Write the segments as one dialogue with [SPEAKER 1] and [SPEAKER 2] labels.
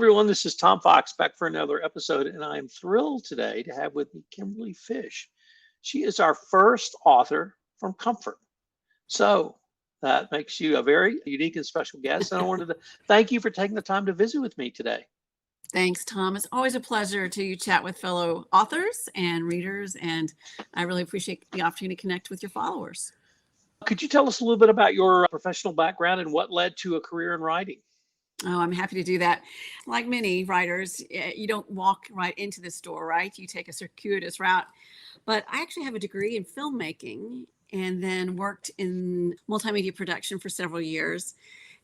[SPEAKER 1] Everyone, this is Tom Fox back for another episode, and I'm thrilled today to have with me Kimberly Fish. She is our first author from Comfort. So that makes you a very unique and special guest. And I wanted to thank you for taking the time to visit with me today.
[SPEAKER 2] Thanks, Tom. It's always a pleasure to chat with fellow authors and readers, and I really appreciate the opportunity to connect with your followers.
[SPEAKER 1] Could you tell us a little bit about your professional background and what led to a career in writing?
[SPEAKER 2] Oh, I'm happy to do that. Like many writers, you don't walk right into this door, right? You take a circuitous route. But I actually have a degree in filmmaking and then worked in multimedia production for several years.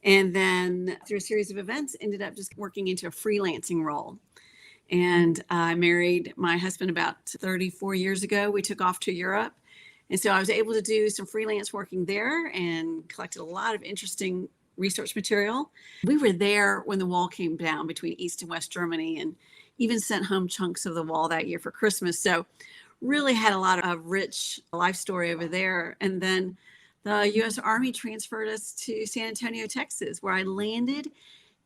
[SPEAKER 2] And then through a series of events, ended up just working into a freelancing role. And I married my husband about 34 years ago. We took off to Europe. And so I was able to do some freelance working there and collected a lot of interesting research material. We were there when the wall came down between East and West Germany, and even sent home chunks of the wall that year for Christmas. So really had a lot of rich life story over there. And then the U.S. Army transferred us to San Antonio, Texas, where I landed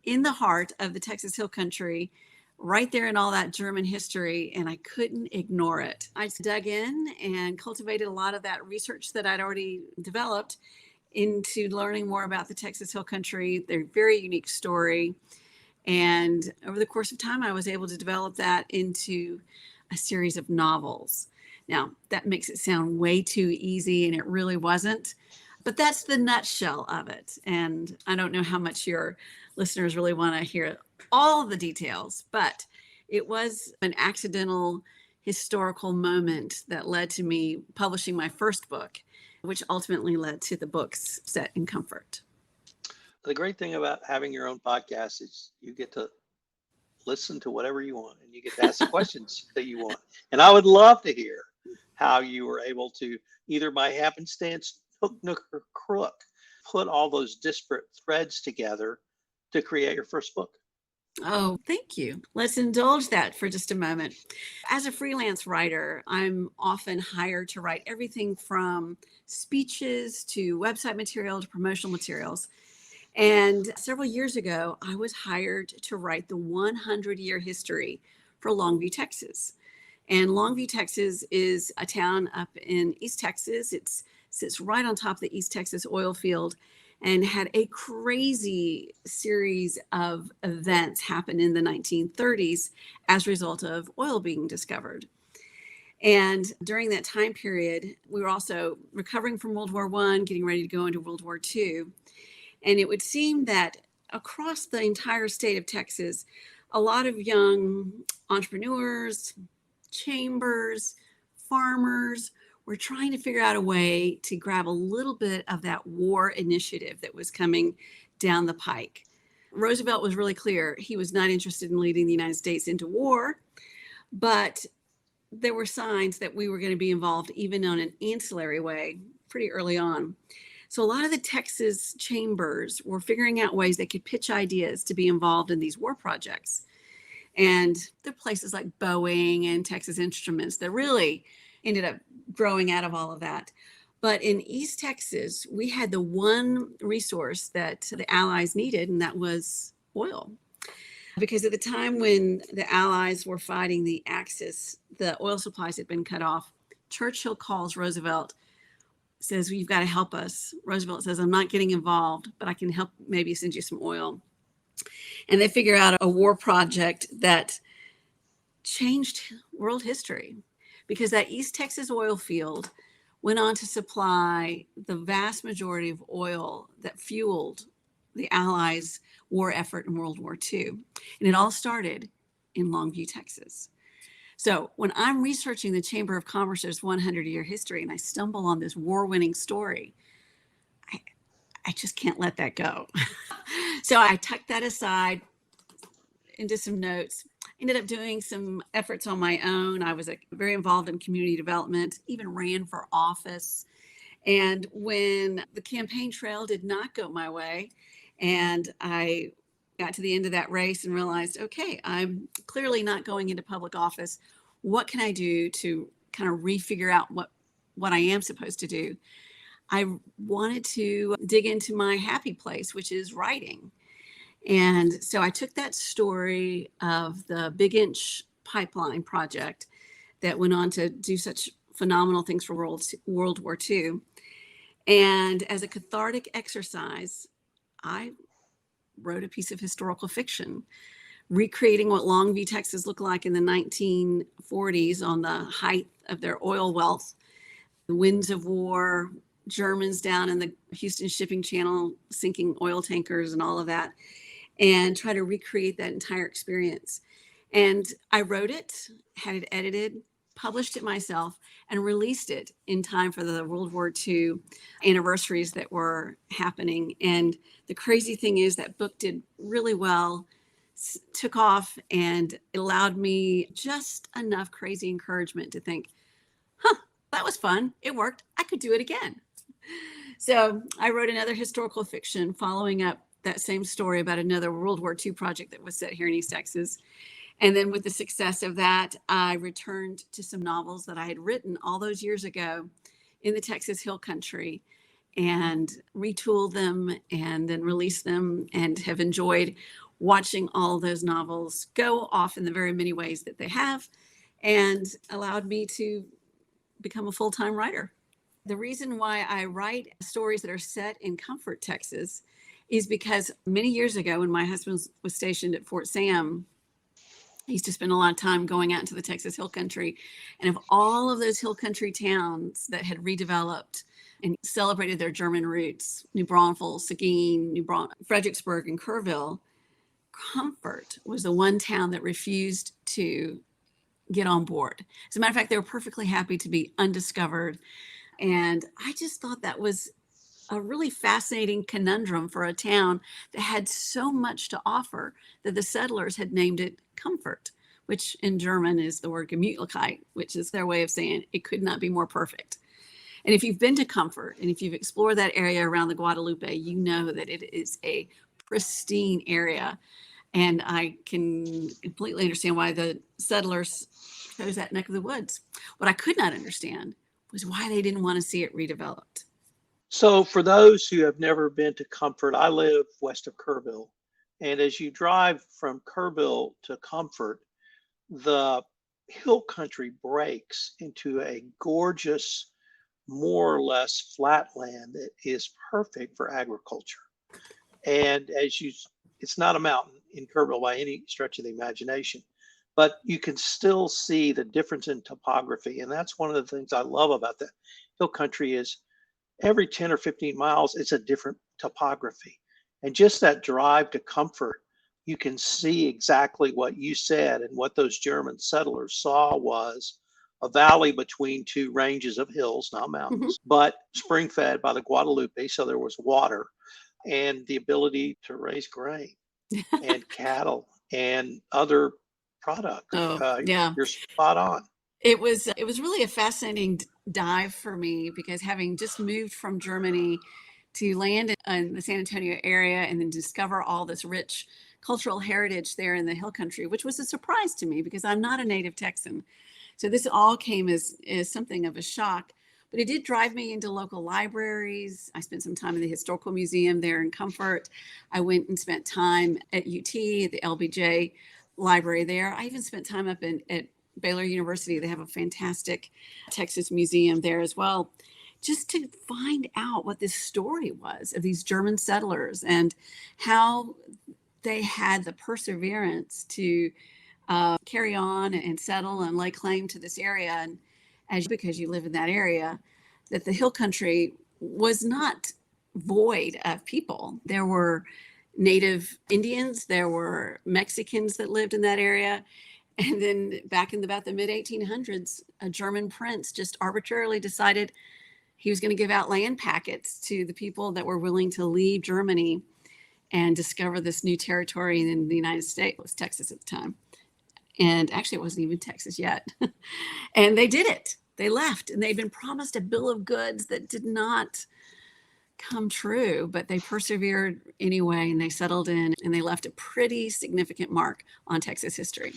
[SPEAKER 2] in the heart of the Texas Hill Country, right there in all that German history, and I couldn't ignore it. I dug in and cultivated a lot of that research that I'd already developed into learning more about the Texas Hill Country, their very unique story. And over the course of time, I was able to develop that into a series of novels. Now, that makes it sound way too easy, and it really wasn't. But that's the nutshell of it. And I don't know how much your listeners really want to hear all the details, but it was an accidental historical moment that led to me publishing my first book, which ultimately led to the books set in Comfort.
[SPEAKER 1] The great thing about having your own podcast is you get to listen to whatever you want and you get to ask the questions that you want. And I would love to hear how you were able to, either by happenstance, hook, nook, or crook, put all those disparate threads together to create your first book.
[SPEAKER 2] Oh, thank you. Let's indulge that for just a moment. As a freelance writer, I'm often hired to write everything from speeches to website material to promotional materials. And several years ago, I was hired to write the 100-year history for Longview, Texas. And Longview, Texas is a town up in East Texas. It sits right on top of the East Texas oil field, and had a crazy series of events happen in the 1930s as a result of oil being discovered. And during that time period, we were also recovering from World War I, getting ready to go into World War II. And it would seem that across the entire state of Texas, a lot of young entrepreneurs, chambers, farmers, we're trying to figure out a way to grab a little bit of that war initiative that was coming down the pike. Roosevelt was really clear. He was not interested in leading the United States into war, but there were signs that we were going to be involved even on an ancillary way pretty early on. So a lot of the Texas chambers were figuring out ways they could pitch ideas to be involved in these war projects. And there are places like Boeing and Texas Instruments that really ended up growing out of all of that. But in East Texas, we had the one resource that the Allies needed, and that was oil. Because at the time when the Allies were fighting the Axis, the oil supplies had been cut off. Churchill calls Roosevelt, says, well, you've got to help us. Roosevelt says, I'm not getting involved, but I can help maybe send you some oil. And they figure out a war project that changed world history, because that East Texas oil field went on to supply the vast majority of oil that fueled the Allies' war effort in World War II. And it all started in Longview, Texas. So when I'm researching the Chamber of Commerce's 100-year history and I stumble on this war-winning story, I just can't let that go. So I tucked that aside into some notes, ended up doing some efforts on my own. I was very involved in community development, even ran for office. And when the campaign trail did not go my way, and I got to the end of that race and realized, okay, I'm clearly not going into public office. What can I do to kind of refigure out what I am supposed to do? I wanted to dig into my happy place, which is writing. And so I took that story of the Big Inch pipeline project that went on to do such phenomenal things for World War II. And as a cathartic exercise, I wrote a piece of historical fiction, recreating what Longview, Texas looked like in the 1940s on the height of their oil wealth, the winds of war, Germans down in the Houston shipping channel sinking oil tankers and all of that, and try to recreate that entire experience. And I wrote it, had it edited, published it myself, and released it in time for the World War II anniversaries that were happening. And the crazy thing is that book did really well, took off, and it allowed me just enough crazy encouragement to think, that was fun. It worked. I could do it again. So I wrote another historical fiction following up that same story about another World War II project that was set here in East Texas. And then with the success of that, I returned to some novels that I had written all those years ago in the Texas Hill Country and retooled them and then released them, and have enjoyed watching all those novels go off in the very many ways that they have, and allowed me to become a full-time writer. The reason why I write stories that are set in Comfort, Texas, is because many years ago, when my husband was stationed at Fort Sam, I used to spend a lot of time going out into the Texas Hill Country. And of all of those Hill Country towns that had redeveloped and celebrated their German roots, New Braunfels, Seguin, Fredericksburg, and Kerrville, Comfort was the one town that refused to get on board. As a matter of fact, they were perfectly happy to be undiscovered. And I just thought that was a really fascinating conundrum for a town that had so much to offer that the settlers had named it Comfort, which in German is the word Gemütlichkeit, which is their way of saying it could not be more perfect. And if you've been to Comfort and if you've explored that area around the Guadalupe, you know that it is a pristine area. And I can completely understand why the settlers chose that neck of the woods. What I could not understand was why they didn't want to see it redeveloped.
[SPEAKER 1] So for those who have never been to Comfort, I live west of Kerrville. And as you drive from Kerrville to Comfort, the hill country breaks into a gorgeous, more or less flat land that is perfect for agriculture. And it's not a mountain in Kerrville by any stretch of the imagination, but you can still see the difference in topography. And that's one of the things I love about the hill country is every 10 or 15 miles, it's a different topography. And just that drive to Comfort, you can see exactly what you said, and what those German settlers saw was a valley between two ranges of hills, not mountains, but spring fed by the Guadalupe. So there was water and the ability to raise grain and cattle and other products.
[SPEAKER 2] Yeah.
[SPEAKER 1] You're spot on.
[SPEAKER 2] It was really a fascinating dive for me, because having just moved from Germany to land in the San Antonio area and then discover all this rich cultural heritage there in the hill country, which was a surprise to me because I'm not a native Texan. So this all came as something of a shock, but it did drive me into local libraries. I spent some time in the Historical Museum there in Comfort. I went and spent time at UT, at the LBJ library there. I even spent time up at Baylor University. They have a fantastic Texas museum there as well, just to find out what this story was of these German settlers and how they had the perseverance to carry on and settle and lay claim to this area. And because you live in that area, that the hill country was not void of people. There were native Indians, there were Mexicans that lived in that area. And then back in about the mid 1800s, a German prince just arbitrarily decided he was going to give out land packets to the people that were willing to leave Germany and discover this new territory in the United States. It was Texas at the time. And actually, it wasn't even Texas yet. And they did it. They left, and they'd been promised a bill of goods that did not come true, but they persevered anyway, and they settled in, and they left a pretty significant mark on Texas history.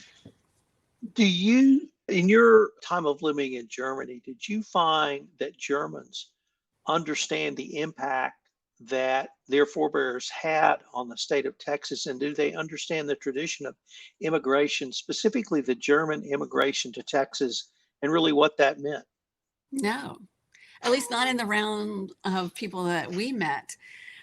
[SPEAKER 1] Do you, in your time of living in Germany, did you find that Germans understand the impact that their forebears had on the state of Texas? And do they understand the tradition of immigration, specifically the German immigration to Texas, and really what that meant?
[SPEAKER 2] No, at least not in the round of people that we met.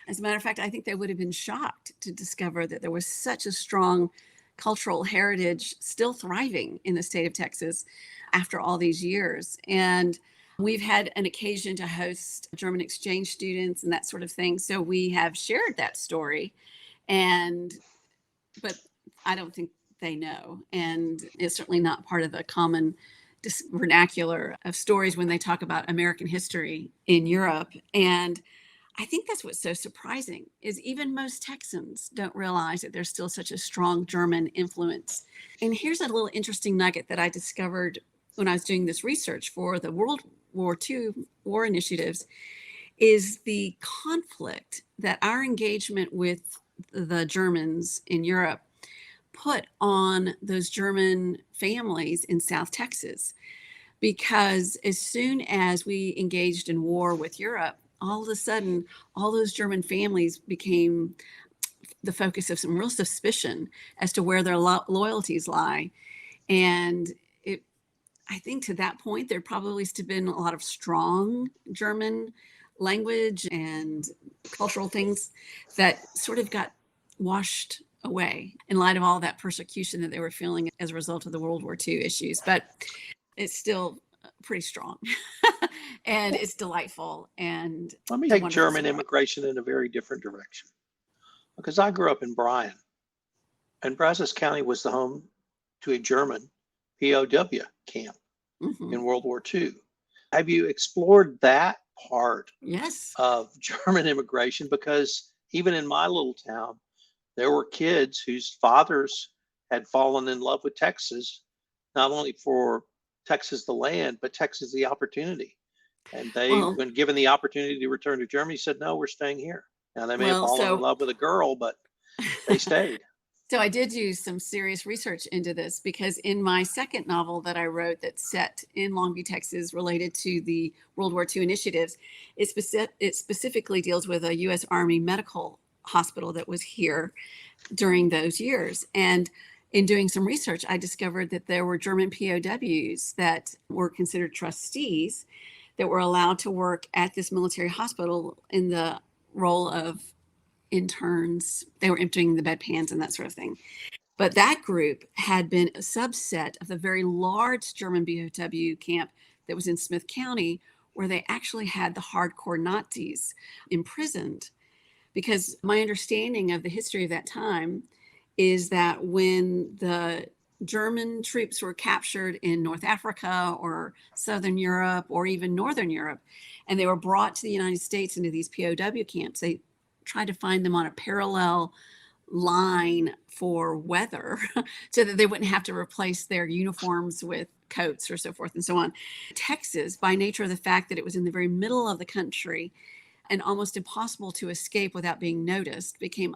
[SPEAKER 2] As a matter of fact, I think they would have been shocked to discover that there was such a strong cultural heritage still thriving in the state of Texas after all these years. And we've had an occasion to host German exchange students and that sort of thing. So we have shared that story. And, but I don't think they know. And it's certainly not part of the common vernacular of stories when they talk about American history in Europe. And I think that's what's so surprising is even most Texans don't realize that there's still such a strong German influence. And here's a little interesting nugget that I discovered when I was doing this research for the World War II war initiatives is the conflict that our engagement with the Germans in Europe put on those German families in South Texas. Because as soon as we engaged in war with Europe, all of a sudden, all those German families became the focus of some real suspicion as to where their loyalties lie. And I think to that point, there probably still been a lot of strong German language and cultural things that sort of got washed away in light of all that persecution that they were feeling as a result of the World War II issues. But it's still pretty strong and it's delightful. And
[SPEAKER 1] Let me take German immigration in a very different direction, because I grew up in Bryan, and Brazos County was the home to a German POW camp in World War II. Have you explored that part
[SPEAKER 2] Yes.
[SPEAKER 1] of German immigration? Because even in my little town, there were kids whose fathers had fallen in love with Texas, not only for Texas the land, but Texas the opportunity. And they, when given the opportunity to return to Germany, said, no, we're staying here. Now, they may have fallen in love with a girl, but they stayed.
[SPEAKER 2] So I did do some serious research into this because in my second novel that I wrote that's set in Longview, Texas, related to the World War II initiatives, it specifically deals with a U.S. Army medical hospital that was here during those years. And in doing some research, I discovered that there were German POWs that were considered trustees that were allowed to work at this military hospital in the role of interns. They were emptying the bedpans and that sort of thing. But that group had been a subset of the very large German POW camp that was in Smith County, where they actually had the hardcore Nazis imprisoned. Because my understanding of the history of that time is that when the German troops were captured in North Africa or Southern Europe or even Northern Europe, and they were brought to the United States into these POW camps, they tried to find them on a parallel line for weather so that they wouldn't have to replace their uniforms with coats or so forth and so on. Texas, by nature of the fact that it was in the very middle of the country and almost impossible to escape without being noticed, became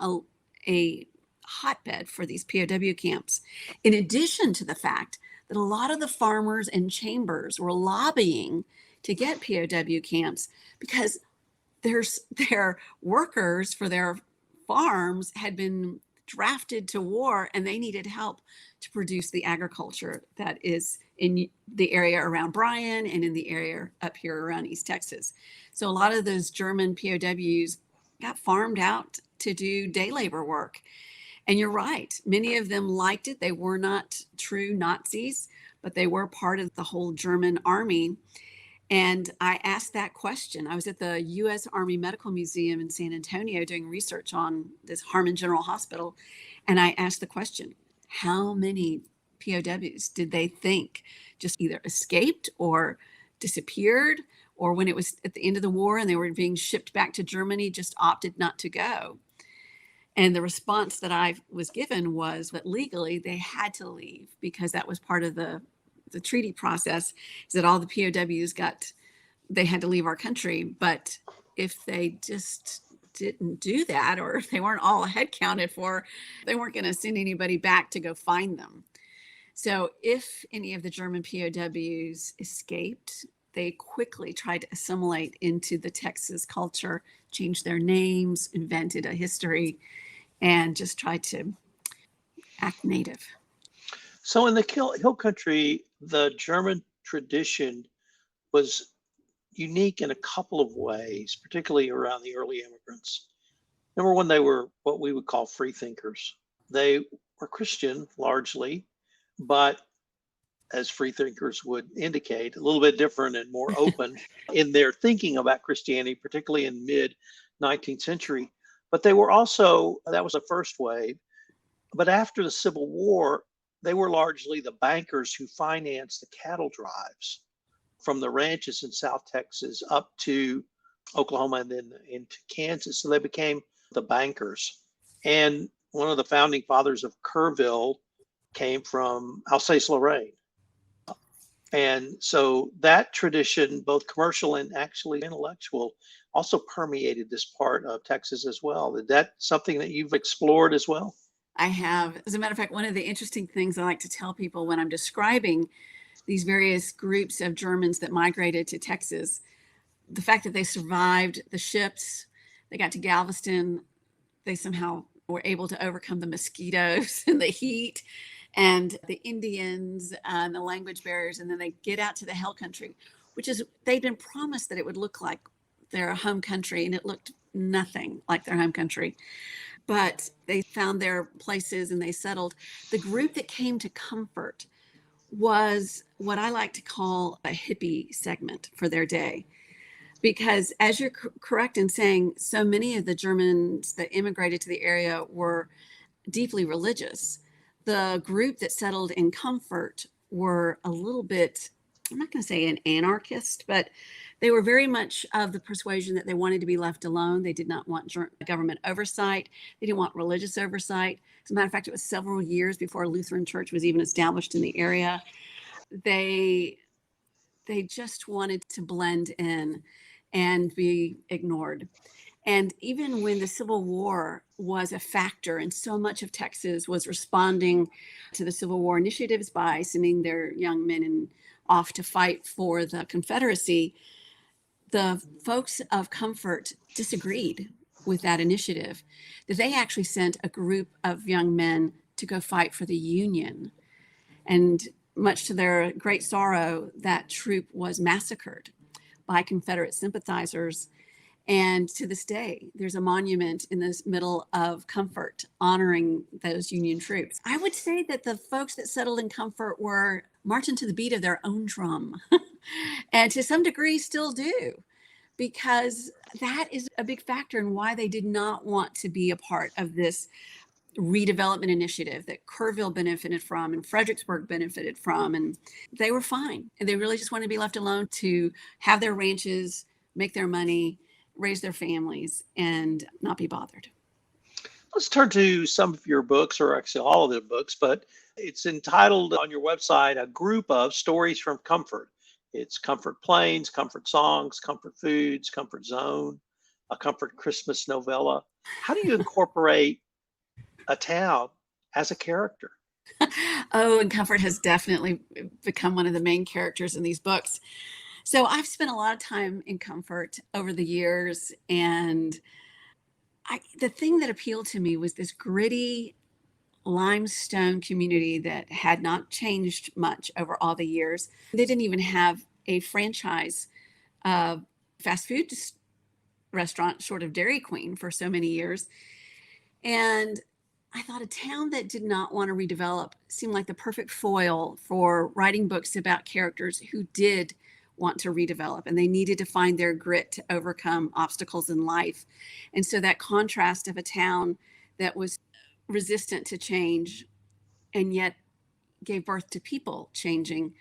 [SPEAKER 2] a hotbed for these POW camps. In addition to the fact that a lot of the farmers and chambers were lobbying to get POW camps because their workers for their farms had been drafted to war and they needed help to produce the agriculture that is in the area around Bryan and in the area up here around East Texas. So a lot of those German POWs got farmed out to do day labor work. And you're right, many of them liked it. They were not true Nazis, but they were part of the whole German army. And I asked that question. I was at the U.S. Army Medical Museum in San Antonio doing research on this Harmon General Hospital. And I asked the question, how many POWs did they think just either escaped or disappeared, or when it was at the end of the war and they were being shipped back to Germany, just opted not to go? And the response that I was given was that legally they had to leave because that was part of the treaty process, is that all the POWs they had to leave our country. But if they just didn't do that, or if they weren't all head counted for, they weren't going to send anybody back to go find them. So if any of the German POWs escaped, they quickly tried to assimilate into the Texas culture, changed their names, invented a history, and just tried to act native.
[SPEAKER 1] So in the Hill Country, the German tradition was unique in a couple of ways, particularly around the early immigrants. Number one, they were what we would call free thinkers. They were Christian largely, but as free thinkers would indicate, a little bit different and more open in their thinking about Christianity, particularly in mid 19th century. But they were also, that was the first wave. But after the Civil War, they were largely the bankers who financed the cattle drives from the ranches in South Texas up to Oklahoma and then into Kansas. So they became the bankers. And one of the founding fathers of Kerrville came from Alsace-Lorraine. And so that tradition, both commercial and actually intellectual, also permeated this part of Texas as well. Is that something that you've explored as well?
[SPEAKER 2] I have. As a matter of fact, one of the interesting things I like to tell people when I'm describing these various groups of Germans that migrated to Texas, the fact that they survived the ships, they got to Galveston, they somehow were able to overcome the mosquitoes and the heat and the Indians and the language barriers, and then they get out to the Hell Country, which is, they'd been promised that it would look like their home country, and it looked nothing like their home country. But they found their places and they settled. The group that came to Comfort was what I like to call a hippie segment for their day. Because as you're correct in saying, so many of the Germans that immigrated to the area were deeply religious. The group that settled in Comfort were a little bit, I'm not going to say an anarchist, but they were very much of the persuasion that they wanted to be left alone. They did not want government oversight. They didn't want religious oversight. As a matter of fact, it was several years before a Lutheran church was even established in the area. They just wanted to blend in and be ignored. And even when the Civil War was a factor, and so much of Texas was responding to the Civil War initiatives by sending their young men off to fight for the Confederacy, the folks of Comfort disagreed with that initiative, that they actually sent a group of young men to go fight for the Union. And much to their great sorrow, that troop was massacred by Confederate sympathizers. And to this day, there's a monument in the middle of Comfort honoring those Union troops. I would say that the folks that settled in Comfort were marching to the beat of their own drum, and to some degree still do, because that is a big factor in why they did not want to be a part of this redevelopment initiative that Kerrville benefited from and Fredericksburg benefited from. And they were fine. And they really just wanted to be left alone to have their ranches, make their money, raise their families, and not be bothered.
[SPEAKER 1] Let's turn to some of your books, or actually all of the books, but it's entitled on your website, A Group of Stories from Comfort. It's Comfort Plains, Comfort Songs, Comfort Foods, Comfort Zone, a Comfort Christmas novella. How do you incorporate a town as a character?
[SPEAKER 2] Oh, and Comfort has definitely become one of the main characters in these books. So I've spent a lot of time in Comfort over the years, and the thing that appealed to me was this gritty limestone community that had not changed much over all the years. They didn't even have a franchise fast food restaurant short of Dairy Queen for so many years. And I thought a town that did not want to redevelop seemed like the perfect foil for writing books about characters who did want to redevelop, and they needed to find their grit to overcome obstacles in life. And so that contrast of a town that was resistant to change and yet gave birth to people changing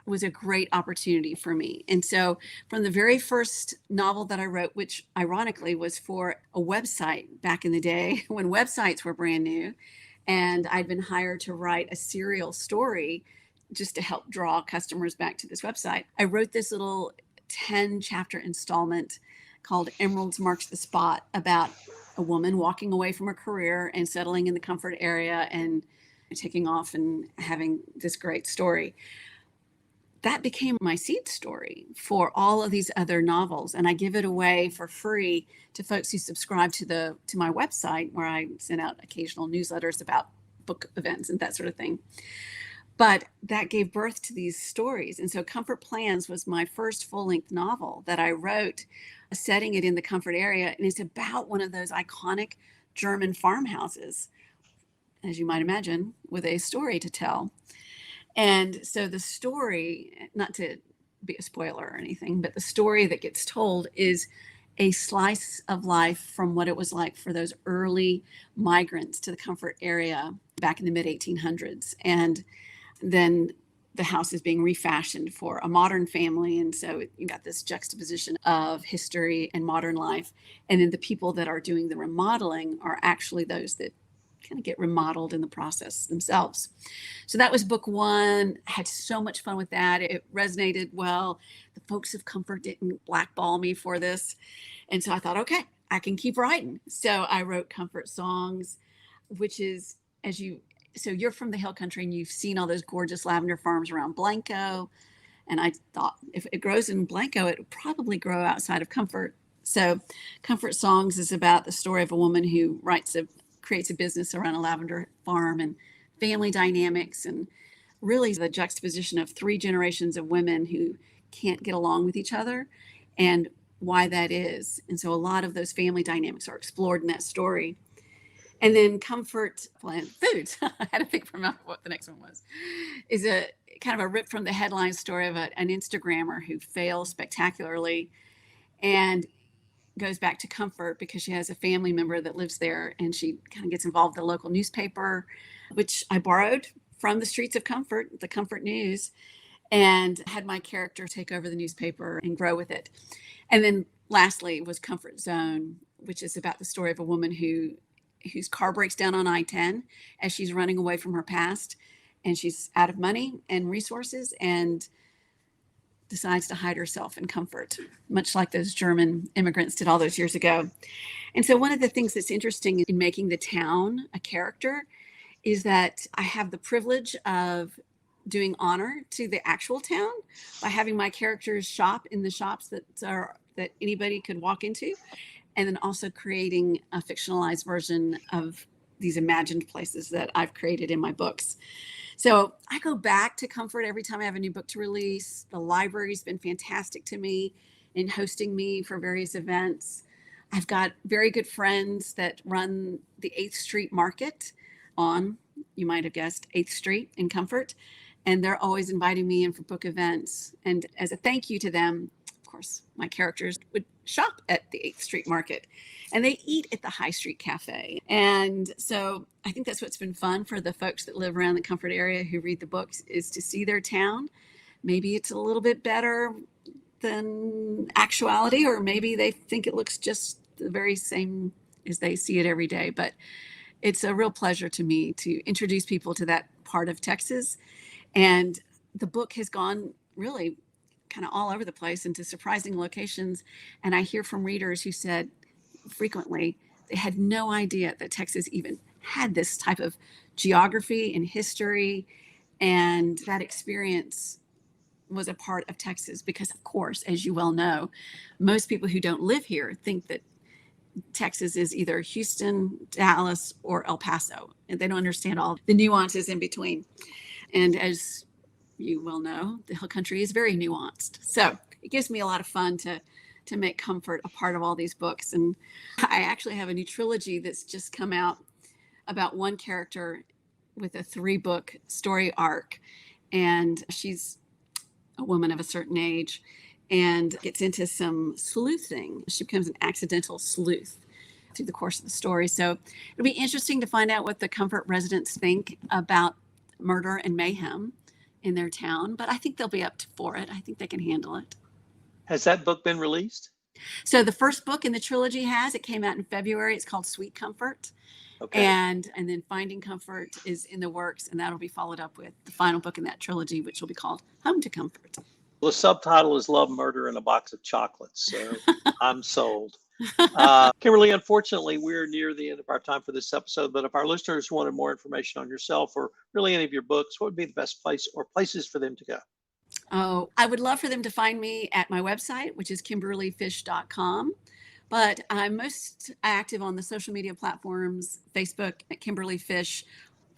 [SPEAKER 2] was a great opportunity for me. And so from the very first novel that I wrote, which ironically was for a website back in the day when websites were brand new, and I'd been hired to write a serial story just to help draw customers back to this website, I wrote this little 10-chapter installment called Emeralds Marks the Spot about a woman walking away from her career and settling in the Comfort area and taking off and having this great story. that became my seed story for all of these other novels. And I give it away for free to folks who subscribe to my website, where I send out occasional newsletters about book events and that sort of thing. But that gave birth to these stories. And so Comfort Plans was my first full-length novel that I wrote, setting it in the Comfort area. And it's about one of those iconic German farmhouses, as you might imagine, with a story to tell. And so the story, not to be a spoiler or anything, but the story that gets told is a slice of life from what it was like for those early migrants to the Comfort area back in the mid 1800s. And then the house is being refashioned for a modern family. And so you got this juxtaposition of history and modern life. And then the people that are doing the remodeling are actually those that kind of get remodeled in the process themselves. So that was book one. I had so much fun with that. It resonated well. The folks of Comfort didn't blackball me for this. And so I thought, okay, I can keep writing. So I wrote Comfort Songs, which is, so you're from the hill country and you've seen all those gorgeous lavender farms around Blanco. And I thought if it grows in Blanco, it would probably grow outside of Comfort. So Comfort Songs is about the story of a woman who creates a business around a lavender farm and family dynamics, and really the juxtaposition of 3 generations of women who can't get along with each other and why that is. And so a lot of those family dynamics are explored in that story. And then Comfort Foods, I had to think for a moment what the next one was, is a kind of a rip from the headline story of an Instagrammer who fails spectacularly and goes back to Comfort because she has a family member that lives there, and she kind of gets involved in the local newspaper, which I borrowed from the streets of Comfort, the Comfort News, and had my character take over the newspaper and grow with it. And then lastly was Comfort Zone, which is about the story of a woman whose car breaks down on I-10 as she's running away from her past, and she's out of money and resources and decides to hide herself in Comfort, much like those German immigrants did all those years ago. And so one of the things that's interesting in making the town a character is that I have the privilege of doing honor to the actual town by having my characters shop in the shops that anybody could walk into, and then also creating a fictionalized version of these imagined places that I've created in my books. So I go back to Comfort every time I have a new book to release. The library's been fantastic to me in hosting me for various events. I've got very good friends that run the 8th Street Market on, you might have guessed, 8th Street in Comfort. And they're always inviting me in for book events. And as a thank you to them, of course, my characters would shop at the 8th Street Market, and they eat at the High Street Cafe. And so I think that's what's been fun for the folks that live around the Comfort area who read the books, is to see their town. Maybe it's a little bit better than actuality, or maybe they think it looks just the very same as they see it every day. But it's a real pleasure to me to introduce people to that part of Texas. And the book has gone really kind of all over the place into surprising locations. And I hear from readers who said frequently they had no idea that Texas even had this type of geography and history. And that experience was a part of Texas because, of course, as you well know, most people who don't live here think that Texas is either Houston, Dallas, or El Paso, and they don't understand all the nuances in between. And as you well know, the hill country is very nuanced. So it gives me a lot of fun to make Comfort a part of all these books. And I actually have a new trilogy that's just come out about one character with a 3-book story arc. And she's a woman of a certain age and gets into some sleuthing. She becomes an accidental sleuth through the course of the story. So it'll be interesting to find out what the Comfort residents think about murder and mayhem in their town, but I think they'll be up for it. I think they can handle it.
[SPEAKER 1] Has that book been released?
[SPEAKER 2] So the first book in the trilogy it came out in February. It's called Sweet Comfort.
[SPEAKER 1] Okay.
[SPEAKER 2] And then Finding Comfort is in the works, and that'll be followed up with the final book in that trilogy, which will be called Home to Comfort.
[SPEAKER 1] Well, the subtitle is Love, Murder, and a Box of Chocolates. So I'm sold. Kimberly, unfortunately, we're near the end of our time for this episode, but if our listeners wanted more information on yourself or really any of your books, what would be the best place or places for them to go?
[SPEAKER 2] Oh, I would love for them to find me at my website, which is kimberlyfish.com. But I'm most active on the social media platforms, Facebook at Kimberly Fish,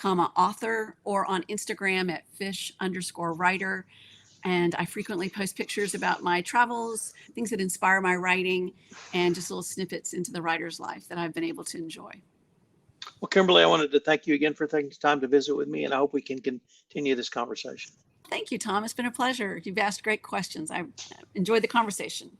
[SPEAKER 2] author, or on Instagram at fish_writer. And I frequently post pictures about my travels, things that inspire my writing, and just little snippets into the writer's life that I've been able to enjoy.
[SPEAKER 1] Well, Kimberly, I wanted to thank you again for taking the time to visit with me, and I hope we can continue this conversation.
[SPEAKER 2] Thank you, Tom. It's been a pleasure. You've asked great questions. I enjoyed the conversation.